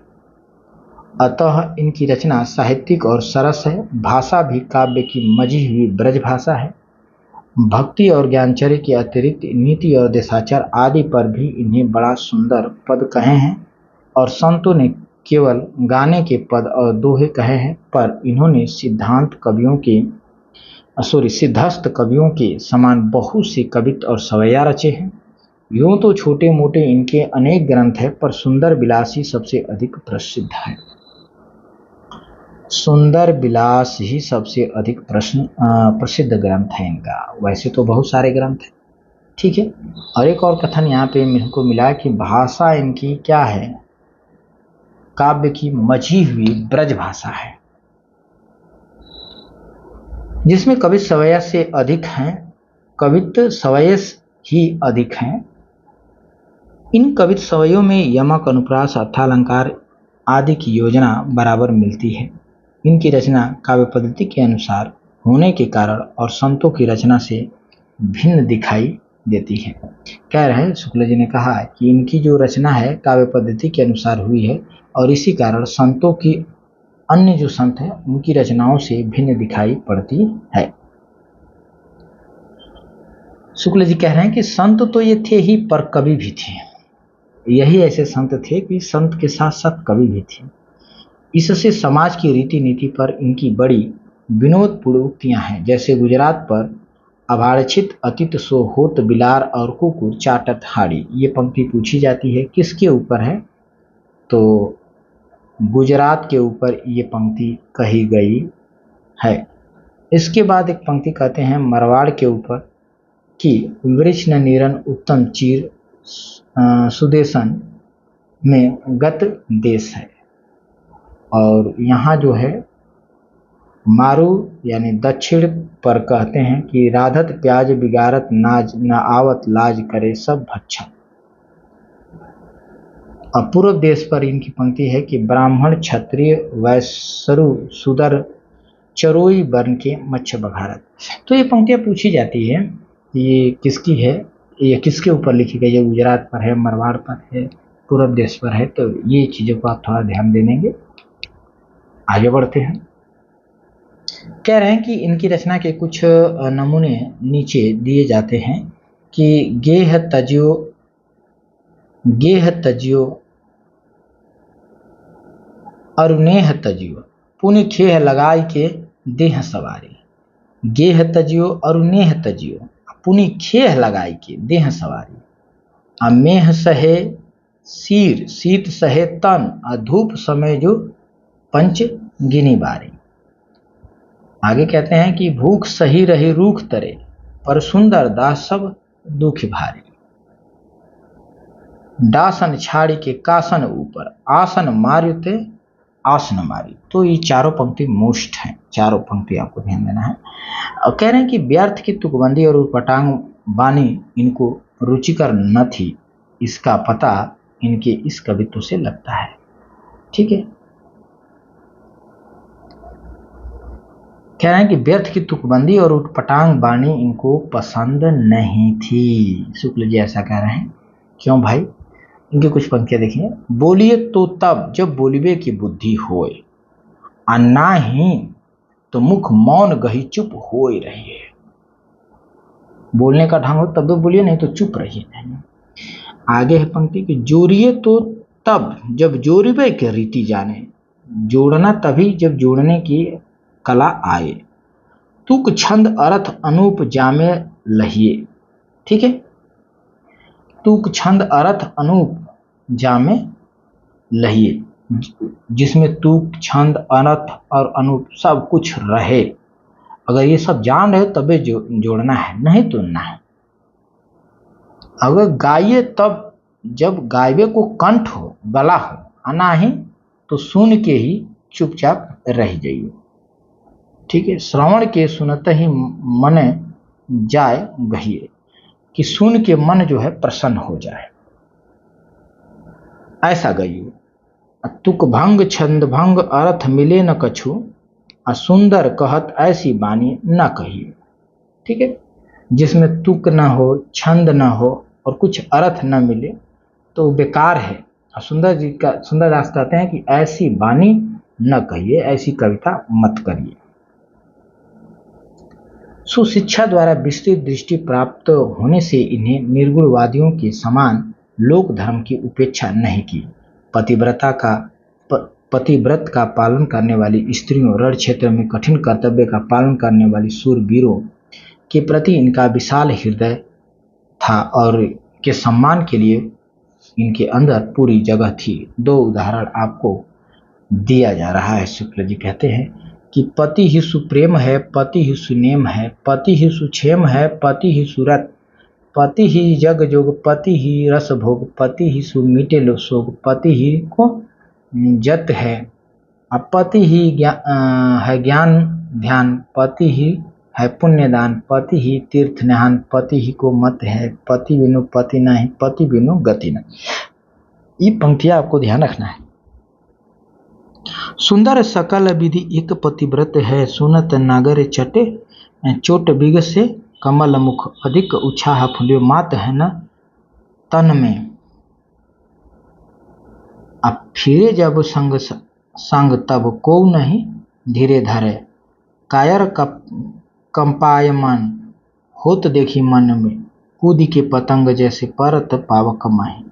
अतः इनकी रचना साहित्यिक और सरस है। भाषा भी काव्य की मजी हुई ब्रज भाषा है। भक्ति और ज्ञानचर्य के अतिरिक्त नीति और देशाचार आदि पर भी इन्हें बड़ा सुंदर पद कहे हैं और संतों ने केवल गाने के पद और दोहे कहे हैं, पर इन्होंने सिद्धस्त कवियों के समान बहुत से कवित्व और सवैया रचे हैं। यूं तो छोटे मोटे इनके अनेक ग्रंथ हैं, पर सुंदर विलास ही सबसे अधिक प्रसिद्ध है। सुंदर विलास ही सबसे अधिक प्रसिद्ध ग्रंथ है इनका। वैसे तो बहुत सारे ग्रंथ हैं, ठीक है। और एक और कथन यहाँ पे मेरे को मिला कि भाषा इनकी क्या है? काव्य की मझी हुई ब्रज भाषा है, जिसमें कवित्व सवैया से अधिक हैं, कवित्व सवैया ही अधिक हैं। इन कवित्व सवैयों में यमक, अनुप्रास, अर्थालंकार आदि की योजना बराबर मिलती है। इनकी रचना काव्य पद्धति के अनुसार होने के कारण और संतों की रचना से भिन्न दिखाई देती है। कह रहे हैं शुक्ल जी ने कहा कि इनकी जो रचना है काव्य पद्धति के अनुसार हुई है और इसी कारण संतों की, अन्य जो संत हैं उनकी रचनाओं से भिन्न दिखाई पड़ती है। शुक्ल जी कह रहे हैं कि संत तो ये थे ही, पर कवि भी थे। यही ऐसे संत थे कि संत के साथ साथ कवि भी थे। इससे समाज की रीति नीति पर इनकी बड़ी विनोदपूर्ण उक्तियां हैं, जैसे गुजरात पर अभाड़ित अतित सो होत बिलार और कुकुर चाटत हाड़ी। ये पंक्ति पूछी जाती है, किसके ऊपर है? तो गुजरात के ऊपर ये पंक्ति कही गई है। इसके बाद एक पंक्ति कहते हैं मारवाड़ के ऊपर कि वृक्ष न नीरन उत्तम चीर सुदेशन में गत देश है। और यहाँ जो है मारू यानी दक्षिण पर कहते हैं कि राधत प्याज बिगारत नाज न आवत लाज करे सब भक्षण। और पूर्व देश पर इनकी पंक्ति है कि ब्राह्मण क्षत्रिय वैश्यरु शूद्र चरोई वर्ण के मच्छ बघारत। तो ये पंक्तियाँ पूछी जाती है, ये किसकी है, ये किसके ऊपर लिखी गई है? गुजरात पर है, मारवाड़ पर है, पूर्व देश पर है। तो ये चीज़ों को आप थोड़ा ध्यान दे देंगे। आगे बढ़ते हैं। कह रहे हैं कि इनकी रचना के कुछ नमूने नीचे दिए जाते हैं कि गेह तजियो अरुनेह तजियो पुनि खेह लगाई के देह सवारी। गेह तजियो अरुनेह तजियो पुनि खेह लगाई के देह सवारी। अमेह सहे सीर शीत सहे तन अधूप समय जो पंच गिनी बारी। आगे कहते हैं कि भूख सही रही रूख तरे पर सुंदर दास सब दुख भारी। डासन छाड़ी के कासन ऊपर आसन मार्युते आसन मारी। तो ये चारों पंक्ति मोस्ट हैं, चारों पंक्ति आपको ध्यान देना है। और कह रहे हैं कि व्यर्थ की तुकबंदी और उटपटांग बानी इनको रुचिकर न थी, इसका पता इनके इस कवित्व से लगता है। ठीक है, कह रहे हैं कि व्यर्थ की तुकबंदी और उटपटांग बानी इनको पसंद नहीं थी। शुक्ल जी ऐसा कह रहे हैं। क्यों भाई? इनकी कुछ पंक्तियां देखिए। बोलिए तो तब जब बोलिबे की बुद्धि होए, ना ही तो मुख मौन गही चुप हो ही रही है। बोलने का ढंग हो तब तो बोलिए, नहीं तो चुप रहिए। आगे है पंक्ति कि जोड़िए तो तब जब जोड़बे के रीति जाने, जोड़ना तभी जब जोड़ने की कला आए। तुक छंद अर्थ अनूप जामे लहिए। ठीक है, तुक छंद अर्थ अनूप जामे लहिए, जिसमें तुक छंद अर्थ और अनूप सब कुछ रहे। अगर ये सब जान रहे तबे जोड़ना है, नहीं तो ना। अगर गाइए तब जब गायबे को कंठ हो, गला हो, आना ही तो सुन के ही चुपचाप रह जाइए। ठीक है, श्रवण के सुनते ही मन जाए गहिए, कि सुन के मन जो है प्रसन्न हो जाए, ऐसा गाइए। तुक भंग छंद भंग अर्थ मिले न कछु, सुंदर कहत ऐसी बानी न कहिए। ठीक है, जिसमें तुक न हो, छंद न हो और कुछ अर्थ न मिले तो बेकार है। सुंदरदास कहते हैं कि ऐसी बानी न कहिए, ऐसी कविता मत करिए। सुशिक्षा द्वारा विस्तृत दृष्टि प्राप्त होने से इन्हें निर्गुणवादियों के समान लोक धर्म की उपेक्षा नहीं की। पतिव्रत का पालन करने वाली स्त्रियों, रण क्षेत्र में कठिन कर्तव्य का पालन करने वाली शूरवीरों के प्रति इनका विशाल हृदय था और के सम्मान के लिए इनके अंदर पूरी जगह थी। दो उदाहरण आपको दिया जा रहा है। शुक्ल जी कहते हैं कि पति ही सुप्रेम है, पति ही सुनेम है, पति ही सुक्षेम है, पति ही सुरत, पति ही जग जोग, पति ही रस भोग, पति ही सुमीटे लो सोग, पति ही को जत है, पति ही है ज्ञान ध्यान, पति ही है पुण्यदान, पति ही तीर्थ नहान, पति ही को मत है, पति बिनु पति नहीं, पति बिनु गति नहीं। ये पंक्तियां आपको ध्यान रखना है। सुंदर सकल विधि एक पतिव्रत है, सुनत नागर चटे चोट बिग से, कमल मुख अधिक उछाह फुलियो, मात है न तन में, अब फिरे जब संग तब को नहीं धीरे धरे, कायर कंपायमान होत देखी मन में, कूद के पतंग जैसे परत पावक माही,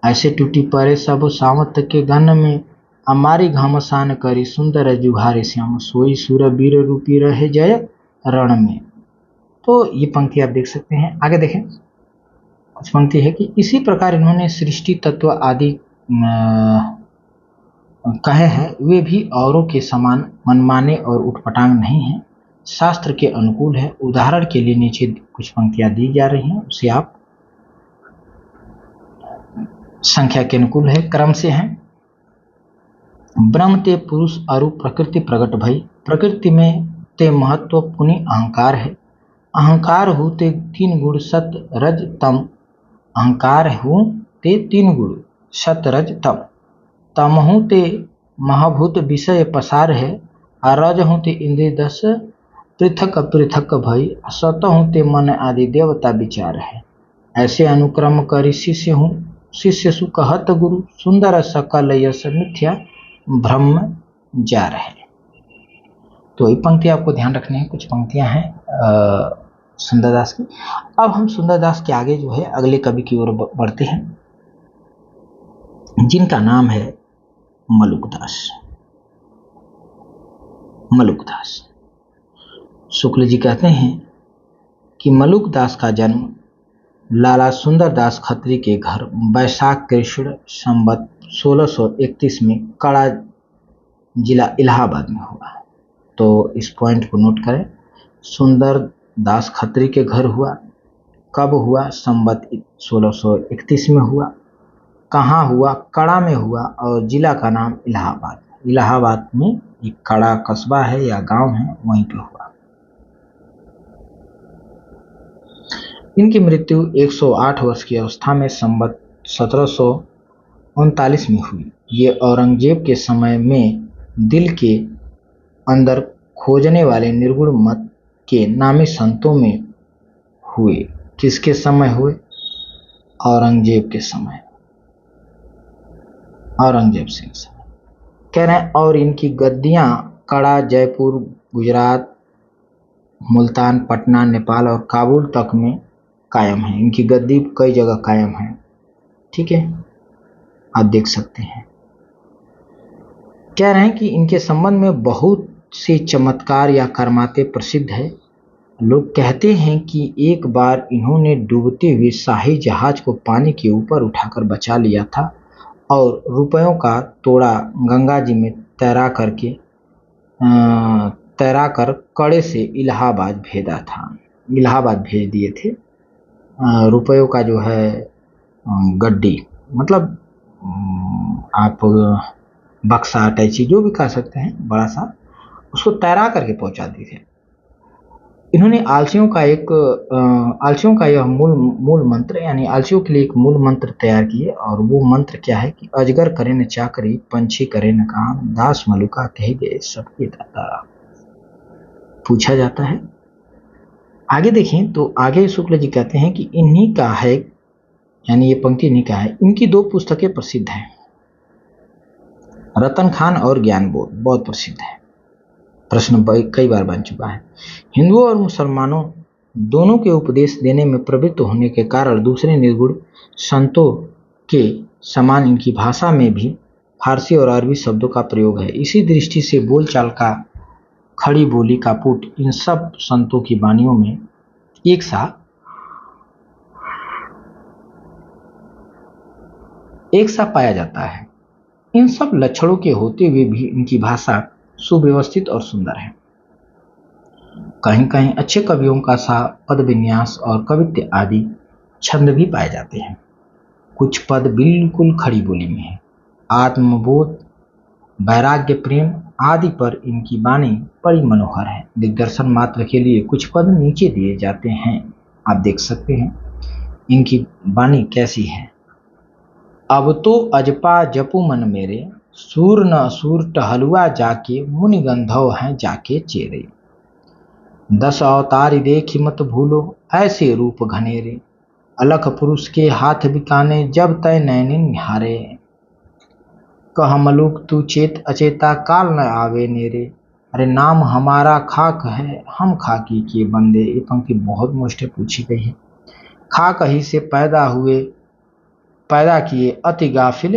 ऐसे टूटी परे सब सावत के गन में, हमारी घमसान करी सुंदर जुहारे श्याम, सोई सुर वीर रूपी रहे जय रण में। तो ये पंक्ति आप देख सकते हैं। आगे देखें, कुछ पंक्ति है कि इसी प्रकार इन्होंने सृष्टि तत्व आदि कहे हैं, वे भी औरों के समान मनमाने और उटपटांग नहीं हैं, शास्त्र के अनुकूल है। उदाहरण के लिए नीचे कुछ पंक्तियां दी जा रही हैं, उसे आप संख्या के अनुकूल है, क्रम से हैं। ब्रह्म ते पुरुष अरु प्रकृति प्रकट भई, प्रकृति में ते महत्व पुनि अहंकार है, अहंकार हो ते तीन गुण सत रज तम, अहंकार हो ते तीन गुण सत रज तम, तमहु ते महाभूत विषय पसार है, रज हूँ ते इंद्रिय दस पृथक पृथक भई, सतहु ते मन आदि देवता विचार है, ऐसे अनुक्रम करी शिष्य हूँ, शिष्य सु कहत गुरु, सुंदर सकल यश मिथ्या ब्रह्म जा रहे। तो ये पंक्ति आपको ध्यान रखने हैं। कुछ पंक्तियां हैं सुंदरदास की। अब हम सुंदरदास के आगे जो है अगले कवि की ओर बढ़ते हैं, जिनका नाम है मलुकदास। मलुकदास शुक्ल जी कहते हैं कि मलुकदास का जन्म लाला सुंदरदास खत्री के घर वैशाख कृष्ण संवत 1631 में कड़ा जिला इलाहाबाद में हुआ। तो इस पॉइंट को नोट करें, सुंदरदास खत्री के घर हुआ, कब हुआ, संवत 1631 में हुआ, कहाँ हुआ, कड़ा में हुआ और जिला का नाम इलाहाबाद। इलाहाबाद में एक कड़ा कस्बा है या गांव है, वहीं पे हुआ। इनकी मृत्यु 108 वर्ष की अवस्था में संवत 1739 में हुई। ये औरंगजेब के समय में दिल के अंदर खोजने वाले निर्गुण मत के नामी संतों में हुए। किसके समय हुए? औरंगजेब के समय, औरंगजेब सिंह समय कह रहे हैं। और इनकी गद्दियां कड़ा, जयपुर, गुजरात, मुल्तान, पटना, नेपाल और काबुल तक में कायम है। इनकी गद्दी कई जगह कायम है। ठीक है, आप देख सकते हैं। कह रहे हैं कि इनके संबंध में बहुत से चमत्कार या करमाते प्रसिद्ध है। लोग कहते हैं कि एक बार इन्होंने डूबते हुए शाही जहाज को पानी के ऊपर उठाकर बचा लिया था और रुपयों का तोड़ा गंगा जी में तैरा कर कड़े से इलाहाबाद भेजा था। इलाहाबाद भेज दिए थे। रुपयों का जो है गड्डी, मतलब आप बक्सा टैची जो भी कह सकते हैं, बड़ा सा, उसको तैरा करके पहुंचा दिए थे। इन्होंने आलसियों का यह मूल मंत्र, यानी आलसियों के लिए एक मूल मंत्र तैयार किए। और वो मंत्र क्या है कि अजगर करे न चाकरी, पंछी करे न काम, दास मलुका कहे गए सबके दाता। पूछा जाता है। आगे देखें तो आगे शुक्ल जी कहते हैं कि इन्हीं का है, यानी ये पंक्ति इन्हीं का है। इनकी 2 पुस्तकें प्रसिद्ध हैं, रतन खान और ज्ञान बोध, बहुत प्रसिद्ध है। प्रश्न कई बार बन चुका है। हिंदुओं और मुसलमानों दोनों के उपदेश देने में प्रवृत्त होने के कारण दूसरे निर्गुण संतों के समान इनकी भाषा में भी फारसी और अरबी शब्दों का प्रयोग है। इसी दृष्टि से बोलचाल का, खड़ी बोली का पुट इन सब संतों की वाणियों में एक सा पाया जाता है। इन सब लक्षणों के होते हुए भी इनकी भाषा सुव्यवस्थित और सुंदर है। कहीं कहीं अच्छे कवियों का सा पद विन्यास और कवित्व आदि छंद भी पाए जाते हैं। कुछ पद बिल्कुल खड़ी बोली में है। आत्मबोध, वैराग्य, प्रेम आदि पर इनकी वाणी बड़ी मनोहर है। दिग्दर्शन मात्र के लिए कुछ पद नीचे दिए जाते हैं, आप देख सकते हैं इनकी वाणी कैसी है। अब तो अजपा जपू मन मेरे, सूर न सूर टहलुआ जाके, मुनि गंधव हैं जाके चेरे। 10 अवतार देखी मत भूलो, ऐसे रूप घनेरे, अलख पुरुष के हाथ बिकाने, जब तय नैनी निहारे। कह मलुक तू चेत अचेता, काल न आवे नेरे, अरे नाम हमारा खाक है, हम खाकी के बंदे। ये पंक्ति बहुत मुश्किल पूछी गई है। खाक ही से पैदा किए अति गाफिल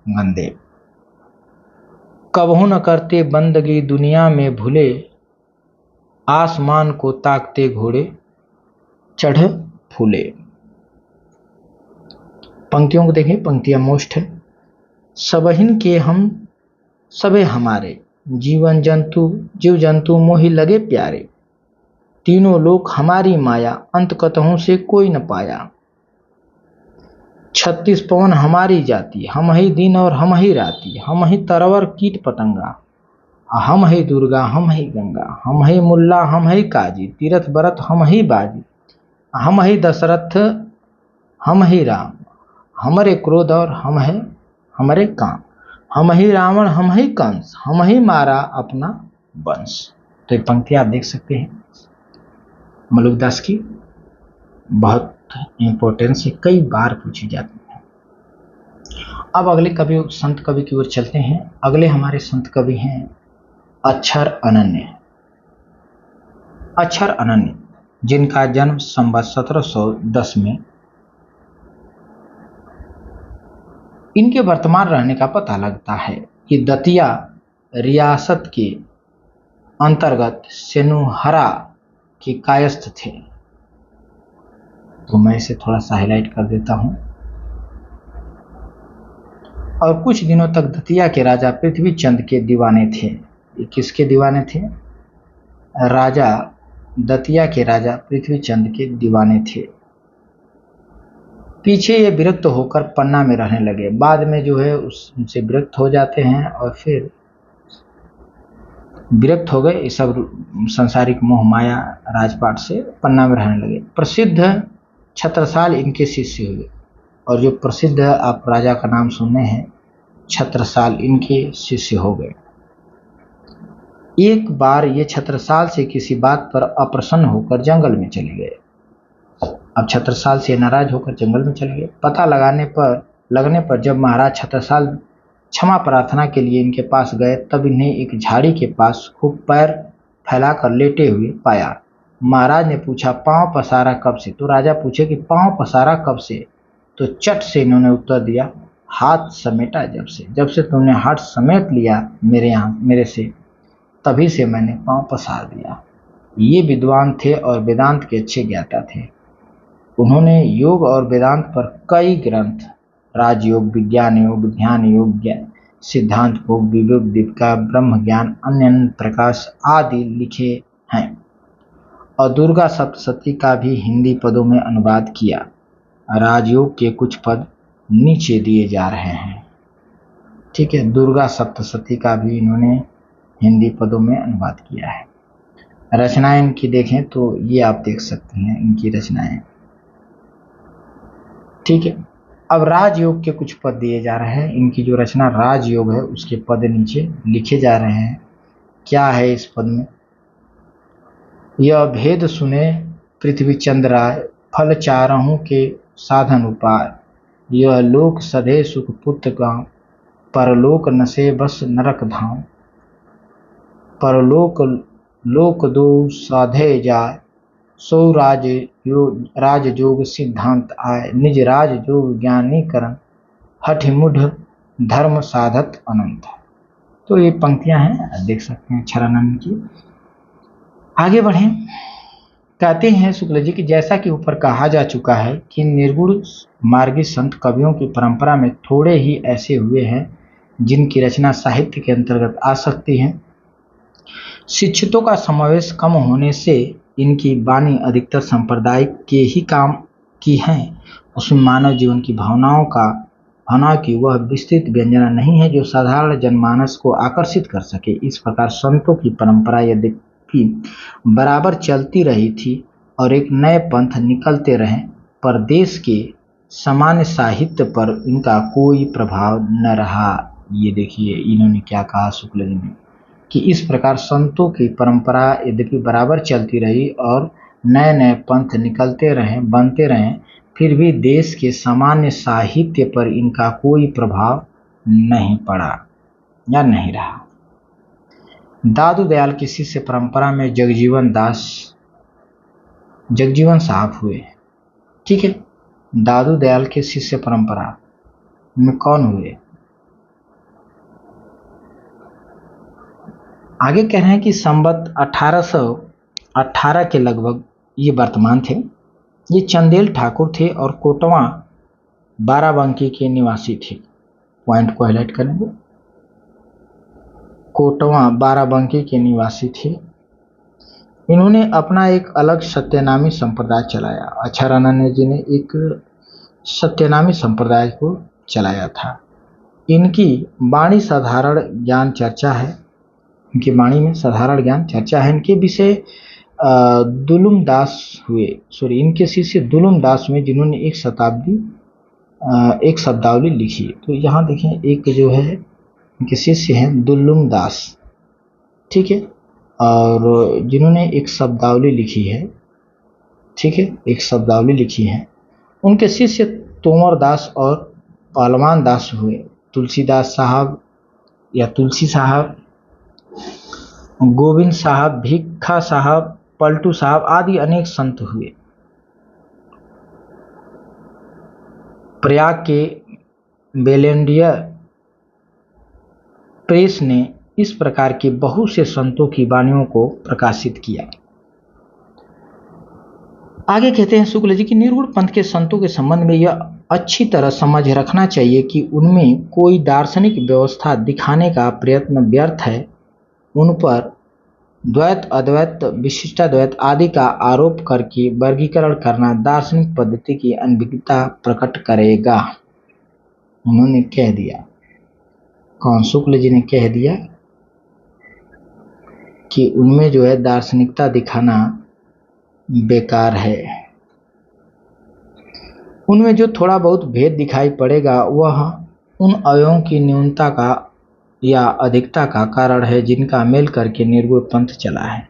गंदे। कबहू न करते बंदगी दुनिया में भूले, आसमान को ताकते घोड़े चढ़ फूले। पंक्तियों को देखें, पंक्तियां मोस्ट है। सबहिन के हम सबे हमारे, जीव जंतु मोहि लगे प्यारे, तीनों लोक हमारी माया, अंत कतहु से कोई न पाया। 36 पवन हमारी जाति, हम ही दिन और हम ही राति, हम ही तरवर कीट पतंगा, हम ही दुर्गा हम ही गंगा, हम ही मुल्ला हम ही काजी, तीरथ बरत हम ही बाजी, हम ही दशरथ हम ही राम, हमारे क्रोध और हम है हमारे काम, हम ही रावण हम ही कंस, हम ही मारा अपना वंश। तो ये पंक्ति आप देख सकते हैं मलुकदास की, बहुत इंपॉर्टेंस से कई बार पूछी जाती है। अब अगले संत कवि की ओर चलते हैं। अगले हमारे संत कवि हैं अक्षर अनन्य। अक्षर अनन्य, जिनका जन्म संवत 1710 में, इनके वर्तमान रहने का पता लगता है कि दतिया रियासत के अंतर्गत सेनुहरा के कायस्थ थे। तो मैं इसे थोड़ा सा हाईलाइट कर देता हूं। और कुछ दिनों तक दतिया के राजा पृथ्वी चंद के दीवाने थे। ये किसके दीवाने थे? राजा दतिया के राजा पृथ्वी चंद के दीवाने थे। पीछे ये विरक्त होकर पन्ना में रहने लगे। बाद में जो है उनसे विरक्त हो जाते हैं और फिर विरक्त हो गए, ये सब संसारिक मोह माया राजपाट से पन्ना में रहने लगे। प्रसिद्ध छत्रसाल इनके शिष्य हुए, और जो प्रसिद्ध आप राजा का नाम सुने हैं छत्रसाल, इनके शिष्य हो गए। एक बार ये छत्रसाल से किसी बात पर अप्रसन्न होकर जंगल में चले गए। अब छत्रसाल से नाराज होकर जंगल में चले गए। पता लगने पर जब महाराज छत्रसाल क्षमा प्रार्थना के लिए इनके पास गए, तब इन्हें एक झाड़ी के पास खूब पैर फैलाकर लेटे हुए पाया। महाराज ने पूछा, पांव पसारा कब से? तो राजा पूछे कि पांव पसारा कब से? तो चट से इन्होंने उत्तर दिया, हाथ समेटा जब से तुमने हाथ समेट लिया मेरे से, तभी से मैंने पांव पसार दिया। ये विद्वान थे और वेदांत के अच्छे ज्ञाता थे। उन्होंने योग और वेदांत पर कई ग्रंथ, राजयोग, विज्ञान योग, ध्यान योग, सिद्धांत योग, विवेक दीपिका, ब्रह्म ज्ञान, अन्य प्रकाश आदि लिखे हैं और दुर्गा सप्तशती का भी हिंदी पदों में अनुवाद किया। राजयोग के कुछ पद नीचे दिए जा रहे हैं। ठीक है, दुर्गा सप्तशती का भी इन्होंने हिंदी पदों में अनुवाद किया है। रचनाएं इनकी देखें तो ये आप देख सकते हैं इनकी रचनाएं। ठीक है, अब राजयोग के कुछ पद दिए जा रहे हैं। इनकी जो रचना राजयोग है उसके पद नीचे लिखे जा रहे हैं। क्या है इस पद में? यह भेद सुने पृथ्वी चंद्राय, फल चारहों के साधन उपाय। यह लोक सधे सुख पुत्र गांव, परलोक नसे बस नरक धाम। परलोक लोक दो साधे जाय, सो राजयोग सिद्धांत आय। निज राजयोग ज्ञानी करन, हठि मुढ़ धर्म साधत अनंत। तो ये पंक्तियां हैं, देख सकते हैं क्षरानंद की। आगे बढ़ें। कहते हैं शुक्ल जी कि जैसा कि ऊपर कहा जा चुका है कि निर्गुण मार्गी संत कवियों की परंपरा में थोड़े ही ऐसे हुए हैं जिनकी रचना साहित्य के अंतर्गत आ सकती है। शिक्षितों का समावेश कम होने से इनकी वाणी अधिकतर सांप्रदायिक के ही काम की है। उसमें मानव जीवन की भावनाओं की वह विस्तृत व्यंजना नहीं है जो साधारण जनमानस को आकर्षित कर सके। इस प्रकार संतों की परंपरा यद्यपि बराबर चलती रही थी और एक नए पंथ निकलते रहे, पर देश के सामान्य साहित्य पर इनका कोई प्रभाव न रहा। ये देखिए इन्होंने क्या कहा शुक्ल जी ने कि इस प्रकार संतों की परंपरा यद्यपि बराबर चलती रही और नए नए पंथ निकलते रहे, बनते रहे, फिर भी देश के सामान्य साहित्य पर इनका कोई प्रभाव नहीं पड़ा या नहीं रहा। दादू दयाल की शिष्य परंपरा में जगजीवन साहब हुए। ठीक है, दादू दयाल के शिष्य परंपरा में कौन हुए? आगे कह रहे हैं कि संवत 1818 के लगभग ये वर्तमान थे। ये चंदेल ठाकुर थे और कोटवा बाराबंकी के निवासी थे। पॉइंट को हाईलाइट करेंगे, कोटवा बाराबंकी के निवासी थे। इन्होंने अपना एक अलग सत्यनामी संप्रदाय चलाया। अक्षरानंद जी ने एक सत्यनामी संप्रदाय को चलाया था। इनकी वाणी साधारण ज्ञान चर्चा है। इनकी वाणी में साधारण ज्ञान चर्चा है। इनके विषय दुलुम दास हुए, इनके शिष्य दुलुम दास हुए जिन्होंने एक शब्दावली लिखी। तो यहाँ देखें, एक जो है इनके शिष्य हैं दुलुम दास, ठीक है, और जिन्होंने एक शब्दावली लिखी है। ठीक है, एक शब्दावली लिखी है। उनके शिष्य तोमर दास और पहलवान दास हुए। तुलसीदास साहब या तुलसी साहब, गोविंद साहब, भिक्खा साहब, पलटू साहब आदि अनेक संत हुए। प्रयाग के बेलेंडियर प्रेस ने इस प्रकार के बहुत से संतों की वाणियों को प्रकाशित किया। आगे कहते हैं शुक्ल जी कि निर्गुण पंथ के संतों के संबंध में यह अच्छी तरह समझ रखना चाहिए कि उनमें कोई दार्शनिक व्यवस्था दिखाने का प्रयत्न व्यर्थ है। उन पर द्वैत, अद्वैत, विशिष्टाद्वैत आदि का आरोप करके वर्गीकरण करना दार्शनिक पद्धति की अनभिज्ञता प्रकट करेगा। उन्होंने कह दिया, कौन? शुक्ल जी ने कह दिया कि उनमें जो है दार्शनिकता दिखाना बेकार है। उनमें जो थोड़ा बहुत भेद दिखाई पड़ेगा वह उन अवयवों की न्यूनता का या अधिकता का कारण है जिनका मेल करके निर्गुण पंथ चला है।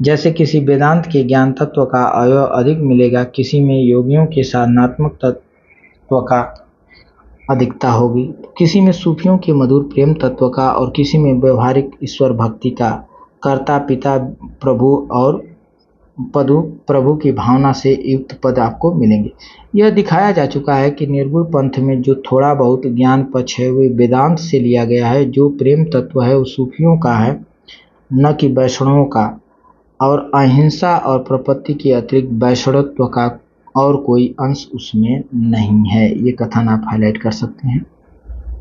जैसे किसी वेदांत के ज्ञान तत्व का अवयव अधिक मिलेगा, किसी में योगियों के साधनात्मक तत्व का अधिकता होगी, किसी में सूफियों के मधुर प्रेम तत्व का और किसी में व्यवहारिक ईश्वर भक्ति का कर्ता, पिता, प्रभु और प्रभु की भावना से युक्त पद आपको मिलेंगे। यह दिखाया जा चुका है कि निर्गुण पंथ में जो थोड़ा बहुत ज्ञान पक्ष है वे वेदांत से लिया गया है। जो प्रेम तत्व है वो सूफियों का है, न कि वैष्णवों का। और अहिंसा और प्रपत्ति के अतिरिक्त वैष्णवत्व का और कोई अंश उसमें नहीं है। ये कथन आप हाईलाइट कर सकते हैं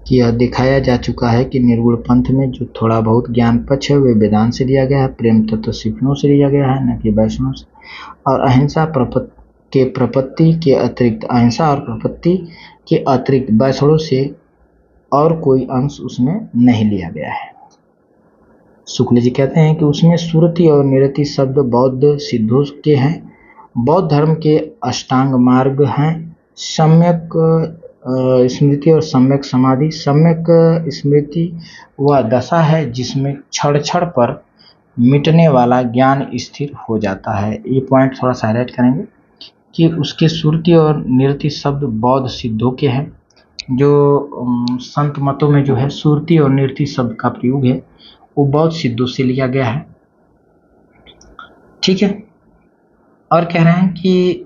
कि यह दिखाया जा चुका है कि निर्गुण पंथ में जो थोड़ा बहुत ज्ञान पक्ष है वे वेदांत से लिया गया है, प्रेम तत्व सूफियों से लिया गया है, न कि वैष्णव से। और अहिंसा प्रपत्ति के अतिरिक्त, अहिंसा और प्रपत्ति के अतिरिक्त वैष्णव से और कोई अंश उसमें नहीं लिया गया है। शुक्ल जी कहते हैं कि उसमें सुरति और निरति शब्द बौद्ध सिद्धों के हैं। बौद्ध धर्म के अष्टांग मार्ग हैं, सम्यक स्मृति और सम्यक समाधि। सम्यक स्मृति वह दशा है जिसमें क्षण क्षण पर मिटने वाला ज्ञान स्थिर हो जाता है। ये पॉइंट थोड़ा सा हाईलाइट करेंगे कि उसके सुरति और निरति शब्द बौद्ध सिद्धों के हैं। जो संत मतों में जो है सुरति और निरति शब्द का प्रयोग है वो बौद्ध सिद्धों से लिया गया है। ठीक है। और कह रहे हैं कि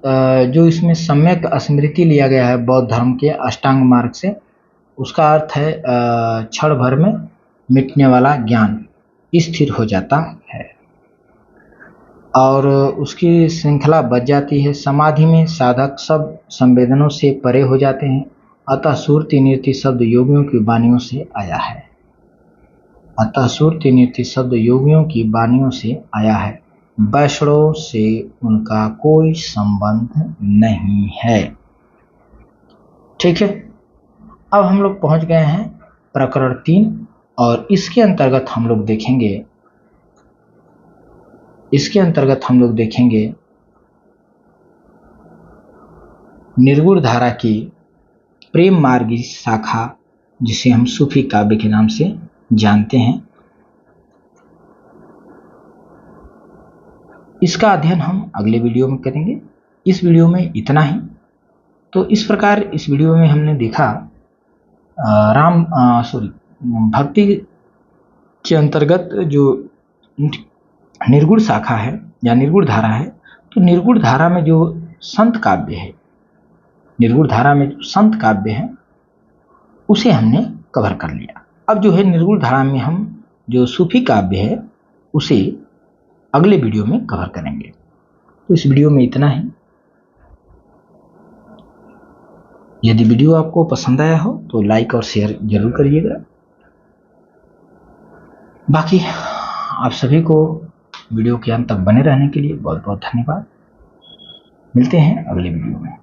जो इसमें सम्यक स्मृति लिया गया है बौद्ध धर्म के अष्टांग मार्ग से, उसका अर्थ है क्षण भर में मिटने वाला ज्ञान स्थिर हो जाता है और उसकी श्रृंखला बच जाती है। समाधि में साधक सब संवेदनों से परे हो जाते हैं। अतः सुरति निरति शब्द योगियों की वाणियों से आया है। अतः सुरति निरति शब्द योगियों की वाणियों से आया है। वैष्णव से उनका कोई संबंध नहीं है। ठीक है। अब हम लोग पहुंच गए हैं प्रकरण 3 और इसके अंतर्गत हम लोग देखेंगे निर्गुण धारा की प्रेम मार्गी शाखा, जिसे हम सूफी काव्य के नाम से जानते हैं। इसका अध्ययन हम अगले वीडियो में करेंगे। इस वीडियो में इतना ही। तो इस प्रकार इस वीडियो में हमने देखा भक्ति के अंतर्गत जो निर्गुण शाखा है या निर्गुण धारा है, तो निर्गुण धारा में जो संत काव्य है, निर्गुण धारा में जो संत काव्य है उसे हमने कवर कर लिया। अब जो है निर्गुण धारा में हम जो सूफी काव्य है उसे अगले वीडियो में कवर करेंगे। तो इस वीडियो में इतना ही। यदि वीडियो आपको पसंद आया हो तो लाइक और शेयर जरूर करिएगा। बाकी आप सभी को वीडियो के अंत तक बने रहने के लिए बहुत बहुत धन्यवाद। मिलते हैं अगले वीडियो में।